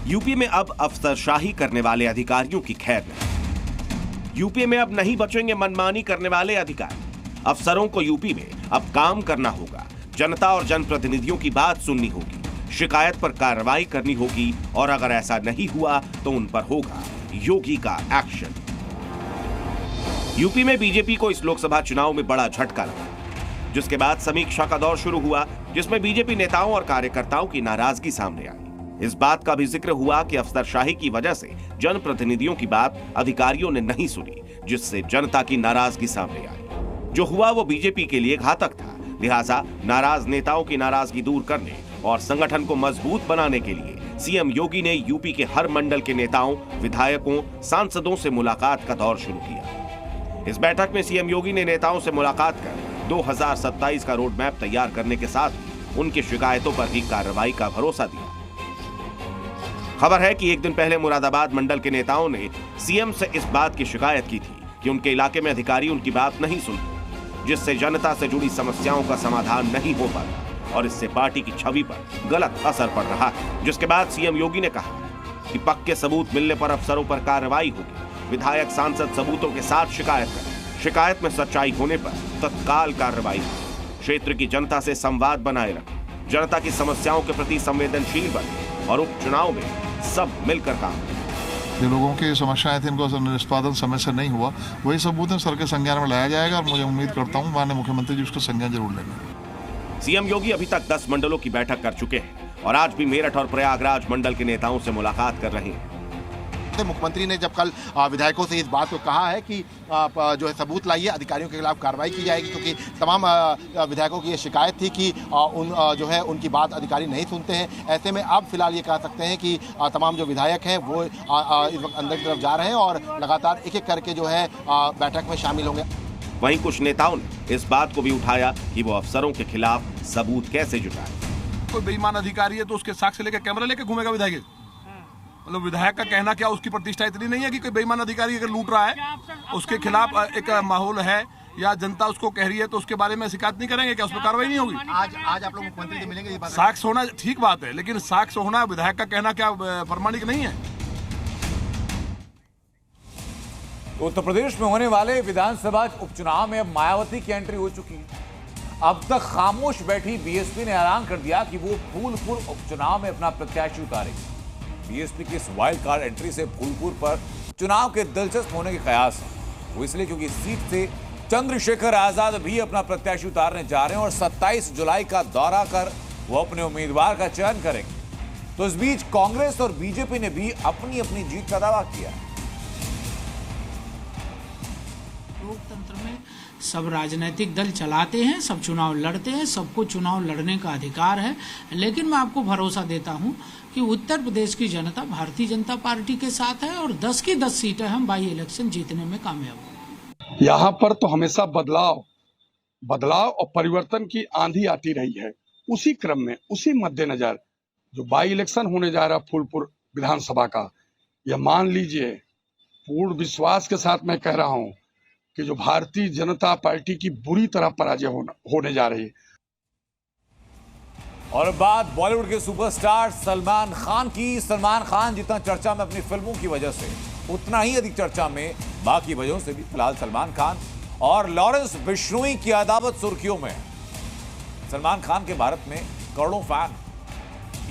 यूपी में अब अफसरशाही करने वाले अधिकारियों की खैर नहीं। यूपी में अब नहीं बचेंगे मनमानी करने वाले अधिकारी। अफसरों को यूपी में अब काम करना होगा, जनता और जनप्रतिनिधियों की बात सुननी होगी, शिकायत पर कार्रवाई करनी होगी और अगर ऐसा नहीं हुआ तो उन पर होगा योगी का एक्शन। यूपी में बीजेपी को इस लोकसभा चुनाव में बड़ा झटका लगा, जिसके बाद समीक्षा का दौर शुरू हुआ, जिसमें बीजेपी नेताओं और कार्यकर्ताओं की नाराजगी सामने आई। इस बात का भी जिक्र हुआ कि अफसरशाही की वजह से जनप्रतिनिधियों की बात अधिकारियों ने नहीं सुनी, जिससे जनता की नाराजगी सामने आई। जो हुआ वो बीजेपी के लिए घातक था। लिहाजा नाराज नेताओं की नाराजगी दूर करने और संगठन को मजबूत बनाने के लिए सीएम योगी ने यूपी के हर मंडल के नेताओं, विधायकों, सांसदों से मुलाकात का दौर शुरू किया। इस बैठक में सीएम योगी ने नेताओं से मुलाकात कर 2027 का रोड मैप तैयार करने के साथ उनकी शिकायतों पर भी कार्रवाई का भरोसा दिया। खबर है कि एक दिन पहले मुरादाबाद मंडल के नेताओं ने सीएम से इस बात की शिकायत की थी कि उनके इलाके में अधिकारी उनकी बात नहीं सुनते, जिससे जनता से जुड़ी समस्याओं का समाधान नहीं हो पाता और इससे पार्टी की छवि पर गलत असर पड़ रहा है। जिसके बाद सीएम योगी ने कहा कि पक्के सबूत मिलने पर अफसरों पर कार्रवाई होगी। विधायक, सांसद सबूतों के साथ शिकायत करें, शिकायत में सच्चाई होने पर तत्काल कार्रवाई हो। क्षेत्र की जनता से संवाद बनाए रखें, जनता की समस्याओं के प्रति संवेदनशील बने और उपचुनाव में सब मिलकर काम करें। जो लोगों की समस्याएं थी, इनको निष्पादन समय से नहीं हुआ, वही सबूत सर के संज्ञान में लाया जाएगा और मुझे उम्मीद करता हूं माननीय मुख्यमंत्री जी उसका संज्ञान जरूर लेंगे। सीएम योगी अभी तक 10 मंडलों की बैठक कर चुके हैं और आज भी मेरठ और प्रयागराज मंडल के नेताओं से मुलाकात कर रहे हैं। मुख्यमंत्री ने जब कल विधायकों से इस बात को कहा है कि जो है सबूत लाइए, अधिकारियों के खिलाफ कार्रवाई की जाएगी, क्योंकि तमाम विधायकों की ये शिकायत थी कि जो है उनकी बात अधिकारी नहीं सुनते हैं। ऐसे में अब फिलहाल ये कह सकते हैं कि तमाम जो विधायक हैं वो इस वक्त अंदर की तरफ जा रहे हैं और लगातार एक एक करके जो है बैठक में शामिल होंगे। वहीं कुछ नेताओं ने इस बात को भी उठाया कि वो अफसरों के खिलाफ सबूत कैसे जुटाए। कोई बेईमान अधिकारी है तो उसके साक्ष्य लेकर कैमरा लेकर घूमेगा विधायक? मतलब विधायक का कहना क्या, उसकी प्रतिष्ठा इतनी नहीं है कि कोई बेईमान अधिकारी अगर लूट रहा है उसके खिलाफ एक माहौल है या जनता उसको कह रही है तो उसके बारे में शिकायत नहीं करेंगे क्या? उस पर कार्रवाई नहीं होगी? आज आप लोग मुख्यमंत्री से मिलेंगे? साक्ष्य होना ठीक बात है, लेकिन साक्ष्य होना, विधायक का कहना क्या प्रमाणिक नहीं है? उत्तर प्रदेश में होने वाले विधानसभा उपचुनाव में अब मायावती की एंट्री हो चुकी है। अब तक खामोश बैठी बीएसपी ने ऐलान कर दिया कि वो फूलपुर उपचुनाव में अपना प्रत्याशी उतारेगी। बीएसपी की इस वाइल्ड कार्ड एंट्री से फूलपुर पर चुनाव के दिलचस्प होने के कयास है। वो इसलिए क्योंकि इस सीट से चंद्रशेखर आजाद भी अपना प्रत्याशी उतारने जा रहे हैं और 27 जुलाई का दौरा कर वो अपने उम्मीदवार का चयन करेंगे। तो इस बीच कांग्रेस और बीजेपी ने भी अपनी अपनी जीत का दावा किया। लोकतंत्र में सब राजनीतिक दल चलाते हैं, सब चुनाव लड़ते हैं, सबको चुनाव लड़ने का अधिकार है, लेकिन मैं आपको भरोसा देता हूं कि उत्तर प्रदेश की जनता भारतीय जनता पार्टी के साथ है और 10 की 10 सीटें हम बाई इलेक्शन जीतने में कामयाब होंगे। यहाँ पर तो हमेशा बदलाव और परिवर्तन की आंधी आती रही है। उसी क्रम में, उसी मद्देनजर जो बाई इलेक्शन होने जा रहा फूलपुर विधानसभा का, यह मान लीजिए पूर्ण विश्वास के साथ मैं कह रहा हूं कि जो भारतीय जनता पार्टी की बुरी तरह पराजय होने जा रही है। और बात बॉलीवुड के सुपरस्टार सलमान खान की। सलमान खान जितना चर्चा में अपनी फिल्मों की वजह से, उतना ही अधिक चर्चा में बाकी वजहों से भी। फिलहाल सलमान खान और लॉरेंस बिश्नोई की अदावत सुर्खियों में। सलमान खान के भारत में करोड़ों फैन।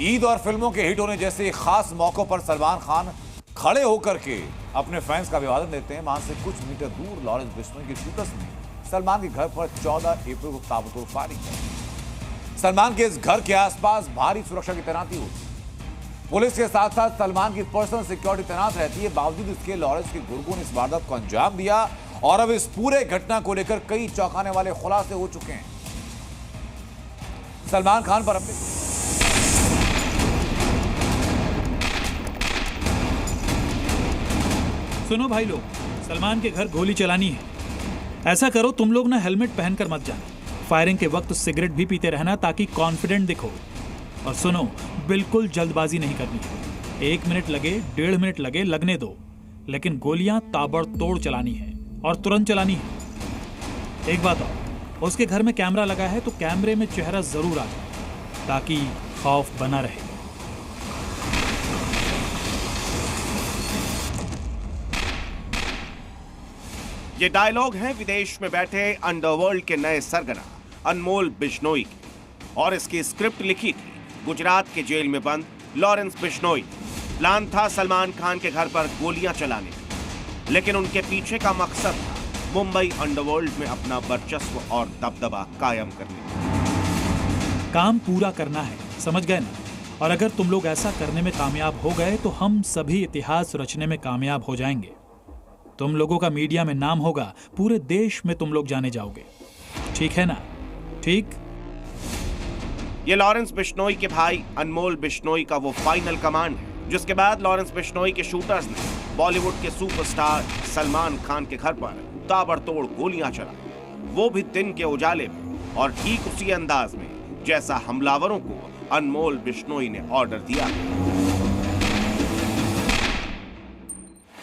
ईद और फिल्मों के हिट होने जैसे खास मौकों पर सलमान खान खड़े होकर के अपने फैंस का अभिवादन देते हैं। वहां से कुछ मीटर दूर लॉरेंस बिश्नोई के शूटर्स ने सलमान के घर पर 14 अप्रैल को ताबड़तोड़ फायरिंग की। सलमान के इस घर के आसपास भारी सुरक्षा की तैनाती होती है। पुलिस के साथ साथ सलमान की पर्सनल सिक्योरिटी तैनात रहती है। बावजूद इसके लॉरेंस के गुर्गों ने इस वारदात को अंजाम दिया और अब इस पूरे घटना को लेकर कई चौंकाने वाले खुलासे हो चुके हैं। सलमान खान पर अपने सुनो भाई लोग, सलमान के घर गोली चलानी है। ऐसा करो तुम लोग ना हेलमेट पहनकर मत जाना। फायरिंग के वक्त सिगरेट भी पीते रहना ताकि कॉन्फिडेंट दिखो। और सुनो, बिल्कुल जल्दबाजी नहीं करनी है। 1 मिनट लगे, 1.5 मिनट लगे, लगने दो, लेकिन गोलियां ताबड़तोड़ चलानी है और तुरंत चलानी है। एक बात और, उसके घर में कैमरा लगा है तो कैमरे में चेहरा जरूर आ जाए ताकि खौफ बना रहे। ये डायलॉग हैं विदेश में बैठे अंडरवर्ल्ड के नए सरगना अनमोल बिश्नोई की, और इसकी स्क्रिप्ट लिखी थी गुजरात के जेल में बंद लॉरेंस बिश्नोई। प्लान था सलमान खान के घर पर गोलियां चलाने, लेकिन उनके पीछे का मकसद था मुंबई अंडरवर्ल्ड में अपना वर्चस्व और दबदबा कायम करने। काम पूरा करना है, समझ गए ना? और अगर तुम लोग ऐसा करने में कामयाब हो गए तो हम सभी इतिहास रचने में कामयाब हो जाएंगे। तुम लोगों का मीडिया में नाम होगा, पूरे देश में तुम लोग जाने जाओगे। ठीक है ना? ठीक? ये लॉरेंस बिश्नोई के भाई अनमोल बिश्नोई का वो फाइनल कमांड है जिसके बाद लॉरेंस बिश्नोई के शूटर्स ने बॉलीवुड के सुपरस्टार सलमान खान के घर पर ताबड़तोड़ गोलियां चलाई, वो भी दिन के उजाले में और ठीक उसी अंदाज में जैसा हमलावरों को अनमोल बिश्नोई ने ऑर्डर दिया।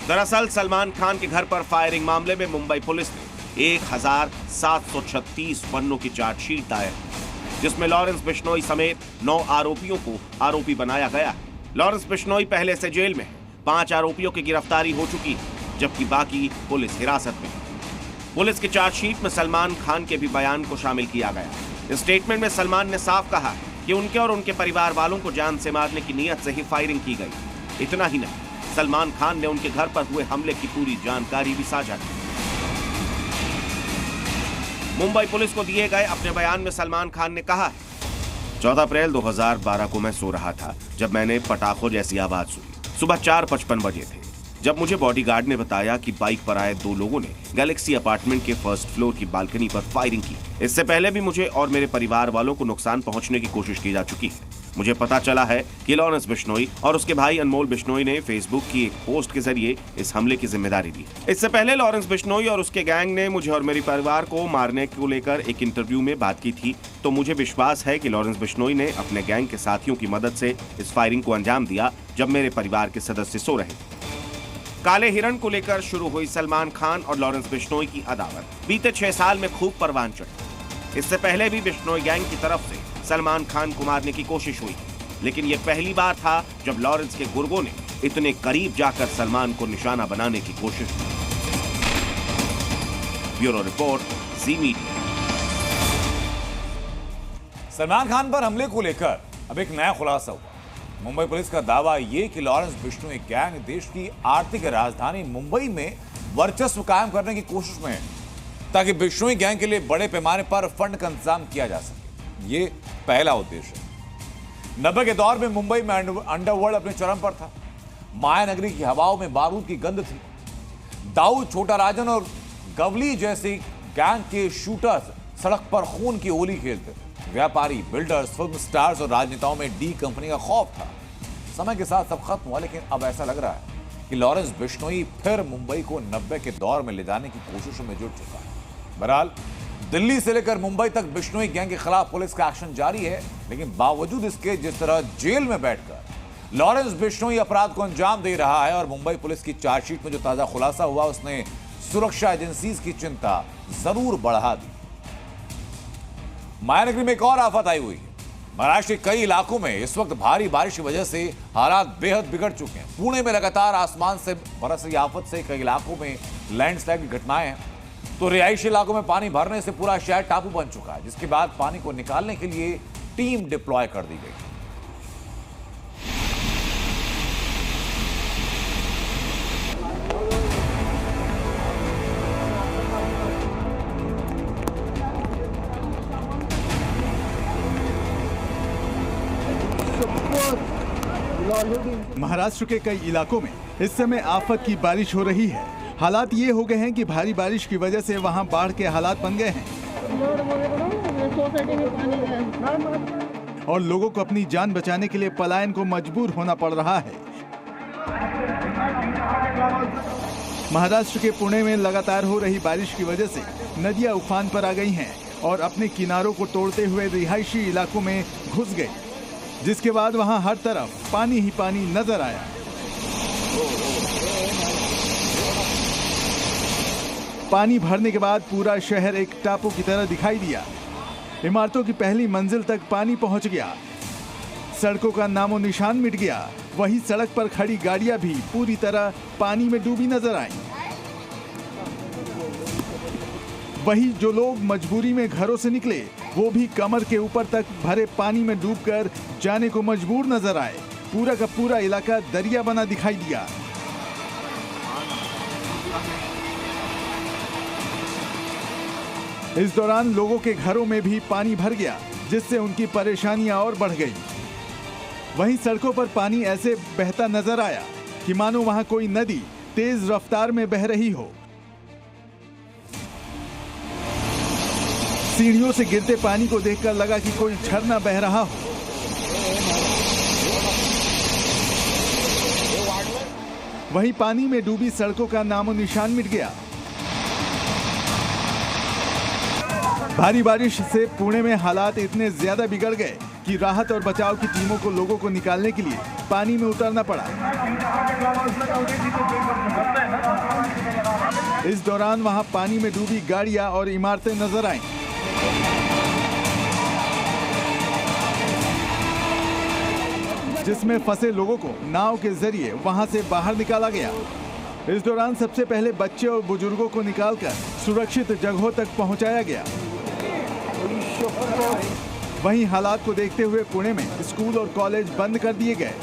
दरअसल सलमान खान के घर पर फायरिंग मामले में मुंबई पुलिस ने 1736 पन्नों की चार्जशीट दायर की, जिसमें लॉरेंस बिश्नोई समेत 9 आरोपियों को आरोपी बनाया गया है। लॉरेंस बिश्नोई पहले से जेल में है। 5 आरोपियों की गिरफ्तारी हो चुकी है, जबकि बाकी पुलिस हिरासत में है। पुलिस की चार्जशीट में सलमान खान के भी बयान को शामिल किया गया। स्टेटमेंट में सलमान ने साफ कहा कि उनके और उनके परिवार वालों को जान से मारने की नीयत से ही फायरिंग की गई। इतना ही नहीं, सलमान खान ने उनके घर पर हुए हमले की पूरी जानकारी भी साझा की। मुंबई पुलिस को दिए गए अपने बयान में सलमान खान ने कहा है, 14 अप्रैल 2012 को मैं सो रहा था जब मैंने पटाखों जैसी आवाज सुनी। सुबह 4:55 बजे थे जब मुझे बॉडीगार्ड ने बताया कि बाइक पर आए 2 लोगों ने गैलेक्सी अपार्टमेंट के फर्स्ट फ्लोर की बालकनी पर फायरिंग की। इससे पहले भी मुझे और मेरे परिवार वालों को नुकसान पहुंचने की कोशिश की जा चुकी है। मुझे पता चला है कि लॉरेंस बिश्नोई और उसके भाई अनमोल बिश्नोई ने फेसबुक की एक पोस्ट के जरिए इस हमले की जिम्मेदारी ली। इससे पहले लॉरेंस बिश्नोई और उसके गैंग ने मुझे और मेरे परिवार को मारने को लेकर एक इंटरव्यू में बात की थी, तो मुझे विश्वास है कि लॉरेंस बिश्नोई ने अपने गैंग के साथियों की मदद से इस फायरिंग को अंजाम दिया जब मेरे परिवार के सदस्य सो रहे थे। काले हिरण को लेकर शुरू हुई सलमान खान और लॉरेंस बिश्नोई की अदावत बीते 6 साल में खूब परवान चढ़ी। इससे पहले भी बिश्नोई गैंग की तरफ से सलमान खान को मारने की कोशिश हुई, लेकिन यह पहली बार था जब लॉरेंस के गुर्गों ने इतने करीब जाकर सलमान को निशाना बनाने की कोशिश की। ब्यूरो रिपोर्ट, जी मीडिया। सलमान खान पर हमले को लेकर अब एक नया खुलासा हुआ। मुंबई पुलिस का दावा यह कि लॉरेंस बिश्नोई गैंग देश की आर्थिक राजधानी मुंबई में वर्चस्व कायम करने की कोशिश में है, ताकि बिश्नोई गैंग के लिए बड़े पैमाने पर फंड का इंतजाम किया जा सके। ये पहला उद्देश्य है। 90 के दौर में मुंबई में अंडरवर्ल्ड अपने चरम पर था। मायानगरी की हवाओं में बारूद की गंध थी। दाऊद, छोटा राजन और गवली जैसे गैंग के शूटर्स सड़क पर खून की होली खेलते थे। व्यापारी, बिल्डर्स, फिल्म स्टार्स और राजनेताओं में डी कंपनी का खौफ था। समय के साथ सब खत्म हुआ, लेकिन अब ऐसा लग रहा है कि लॉरेंस बिश्नोई फिर मुंबई को 90 के दौर में ले जाने की कोशिशों में जुट चुका है। बहरहाल दिल्ली से लेकर मुंबई तक बिश्नोई गैंग के खिलाफ पुलिस का एक्शन जारी है, लेकिन बावजूद इसके जिस तरह जेल में बैठकर लॉरेंस बिश्नोई अपराध को अंजाम दे रहा है और मुंबई पुलिस की चार्जशीट में जो ताजा खुलासा हुआ उसने सुरक्षा एजेंसीज की चिंता जरूर बढ़ा दी। मायानगरी में एक और आफत आई हुई है। महाराष्ट्र के कई इलाकों में इस वक्त भारी बारिश की वजह से हालात बेहद बिगड़ चुके हैं। पुणे में लगातार आसमान से बरस रही आफत से कई इलाकों में लैंडस्लाइड की घटनाएं हैं। तो रिहायशी इलाकों में पानी भरने से पूरा शहर टापू बन चुका है, जिसके बाद पानी को निकालने के लिए टीम डिप्लॉय कर दी गई। महाराष्ट्र के कई इलाकों में इस समय आफत की बारिश हो रही है। हालात ये हो गए हैं कि भारी बारिश की वजह से वहां बाढ़ के हालात बन गए हैं और लोगों को अपनी जान बचाने के लिए पलायन को मजबूर होना पड़ रहा है। महाराष्ट्र के पुणे में लगातार हो रही बारिश की वजह से नदियां उफान पर आ गई हैं और अपने किनारों को तोड़ते हुए रिहायशी इलाकों में घुस गई, जिसके बाद वहां हर तरफ पानी ही पानी नजर आया। पानी भरने के बाद पूरा शहर एक टापू की तरह दिखाई दिया। इमारतों की पहली मंजिल तक पानी पहुंच गया, सड़कों का नामो निशान मिट गया। वहीं सड़क पर खड़ी गाड़ियां भी पूरी तरह पानी में डूबी नजर आईं। वहीं जो लोग मजबूरी में घरों से निकले वो भी कमर के ऊपर तक भरे पानी में डूबकर जाने को मजबूर नजर आए। पूरा का पूरा इलाका दरिया बना दिखाई दिया। इस दौरान लोगों के घरों में भी पानी भर गया, जिससे उनकी परेशानियां और बढ़ गई। वहीं सड़कों पर पानी ऐसे बहता नजर आया कि मानो वहां कोई नदी तेज रफ्तार में बह रही हो। सीढ़ियों से गिरते पानी को देखकर लगा कि कोई झरना बह रहा हो। वहीं पानी में डूबी सड़कों का नामो निशान मिट गया। भारी बारिश से पुणे में हालात इतने ज्यादा बिगड़ गए कि राहत और बचाव की टीमों को लोगों को निकालने के लिए पानी में उतरना पड़ा। इस दौरान वहां पानी में डूबी गाड़ियां और इमारतें नजर आईं। जिसमें फंसे लोगों को नाव के जरिए वहां से बाहर निकाला गया। इस दौरान सबसे पहले बच्चे और बुजुर्गों को निकालकर सुरक्षित जगहों तक पहुंचाया गया। वहीं हालात को देखते हुए पुणे में स्कूल और कॉलेज बंद कर दिए गए।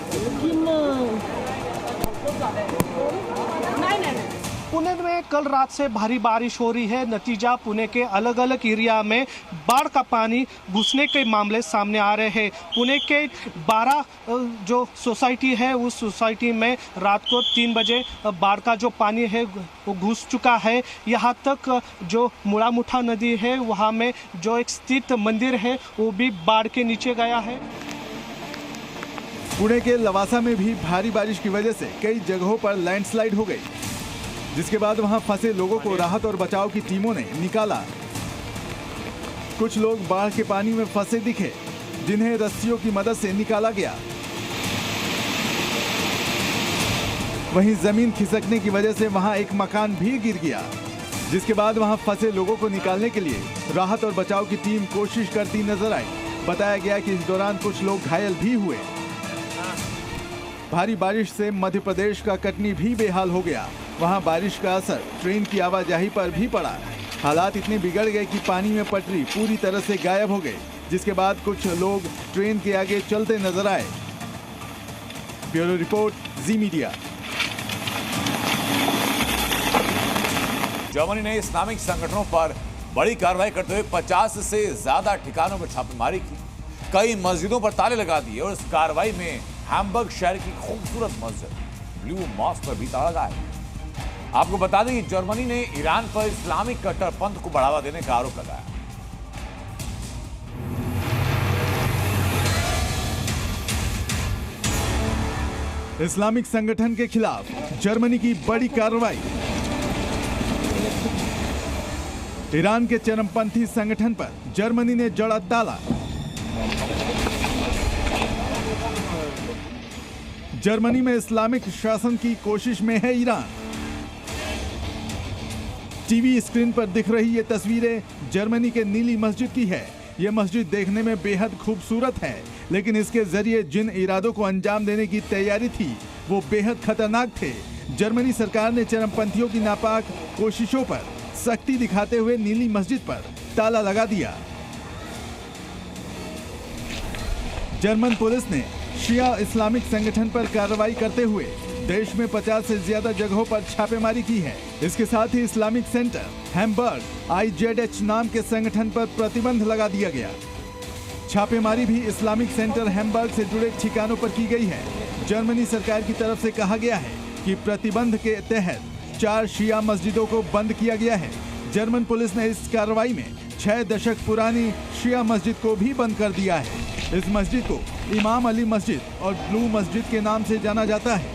पुणे में कल रात से भारी बारिश हो रही है। नतीजा पुणे के अलग अलग एरिया में बाढ़ का पानी घुसने के मामले सामने आ रहे हैं। पुणे के 12 जो सोसाइटी है उस सोसाइटी में रात को 3 बजे बाढ़ का जो पानी है वो घुस चुका है। यहाँ तक जो मुड़ामुठा नदी है वहाँ में जो एक स्थित मंदिर है वो भी बाढ़ के नीचे गया है। पुणे के लवासा में भी भारी बारिश की वजह से कई जगहों पर लैंडस्लाइड हो गई, जिसके बाद वहां फंसे लोगों को राहत और बचाव की टीमों ने निकाला। कुछ लोग बाढ़ के पानी में फंसे दिखे, जिन्हें रस्सियों की मदद से निकाला गया। वहीं जमीन खिसकने की वजह से वहां एक मकान भी गिर गया, जिसके बाद वहां फंसे लोगों को निकालने के लिए राहत और बचाव की टीम कोशिश करती नजर आई। बताया गया कि इस दौरान कुछ लोग घायल भी हुए। भारी बारिश से मध्य प्रदेश का कटनी भी बेहाल हो गया। वहां बारिश का असर ट्रेन की आवाजाही पर भी पड़ा। हालात इतने बिगड़ गए कि पानी में पटरी पूरी तरह से गायब हो गई, जिसके बाद कुछ लोग ट्रेन के आगे चलते नजर आए। ब्यूरो रिपोर्ट, जी मीडिया। जर्मनी ने इस्लामिक संगठनों पर बड़ी कार्रवाई करते हुए 50 से ज्यादा ठिकानों में छापेमारी की, कई मस्जिदों पर ताले लगा दिए और इस कार्रवाई में हैम्बर्ग शहर की खूबसूरत मस्जिद ब्लू मॉस्क पर भी ताला लगाया। आपको बता दें कि जर्मनी ने ईरान पर इस्लामिक कट्टरपंथ को बढ़ावा देने का आरोप लगाया। इस्लामिक संगठन के खिलाफ जर्मनी की बड़ी कार्रवाई। ईरान के चरमपंथी संगठन पर जर्मनी ने जड़ा ताला। जर्मनी में इस्लामिक शासन की कोशिश में है ईरान। टीवी स्क्रीन पर दिख रही ये तस्वीरें जर्मनी के नीली मस्जिद की है। ये मस्जिद देखने में बेहद खूबसूरत है, लेकिन इसके जरिए जिन इरादों को अंजाम देने की तैयारी थी वो बेहद खतरनाक थे। जर्मनी सरकार ने चरमपंथियों की नापाक कोशिशों पर सख्ती दिखाते हुए नीली मस्जिद पर ताला लगा दिया। जर्मन पुलिस ने शिया इस्लामिक संगठन पर कार्रवाई करते हुए देश में 50 से ज्यादा जगहों पर छापेमारी की है। इसके साथ ही इस्लामिक सेंटर हैम्बर्ग IZH नाम के संगठन पर प्रतिबंध लगा दिया गया। छापेमारी भी इस्लामिक सेंटर हैम्बर्ग से जुड़े ठिकानों पर की गई है। जर्मनी सरकार की तरफ से कहा गया है कि प्रतिबंध के तहत 4 शिया मस्जिदों को बंद किया गया है। जर्मन पुलिस ने इस कार्रवाई में 6 दशक पुरानी शिया मस्जिद को भी बंद कर दिया है। इस मस्जिद को इमाम अली मस्जिद और ब्लू मस्जिद के नाम से जाना जाता है।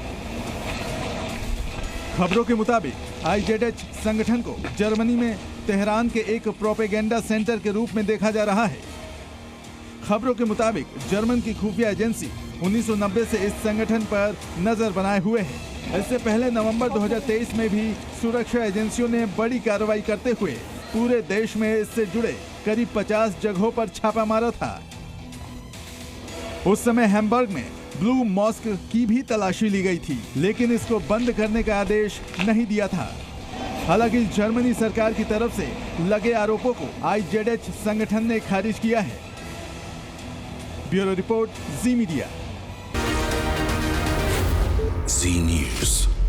खबरों के मुताबिक IZH संगठन को जर्मनी में तेहरान के एक प्रोपेगेंडा सेंटर के रूप में देखा जा रहा है। खबरों के मुताबिक जर्मन की खुफिया एजेंसी 1990 से इस संगठन पर नजर बनाए हुए है। इससे पहले नवंबर 2023 में भी सुरक्षा एजेंसियों ने बड़ी कार्रवाई करते हुए पूरे देश में इससे जुड़े करीब 50 जगहों पर छापा मारा था। उस समय हैम्बर्ग में ब्लू मॉस्क की भी तलाशी ली गई थी, लेकिन इसको बंद करने का आदेश नहीं दिया था। हालांकि जर्मनी सरकार की तरफ से लगे आरोपों को IZH संगठन ने खारिज किया है। ब्यूरो रिपोर्ट, जी मीडिया। जी न्यूज़।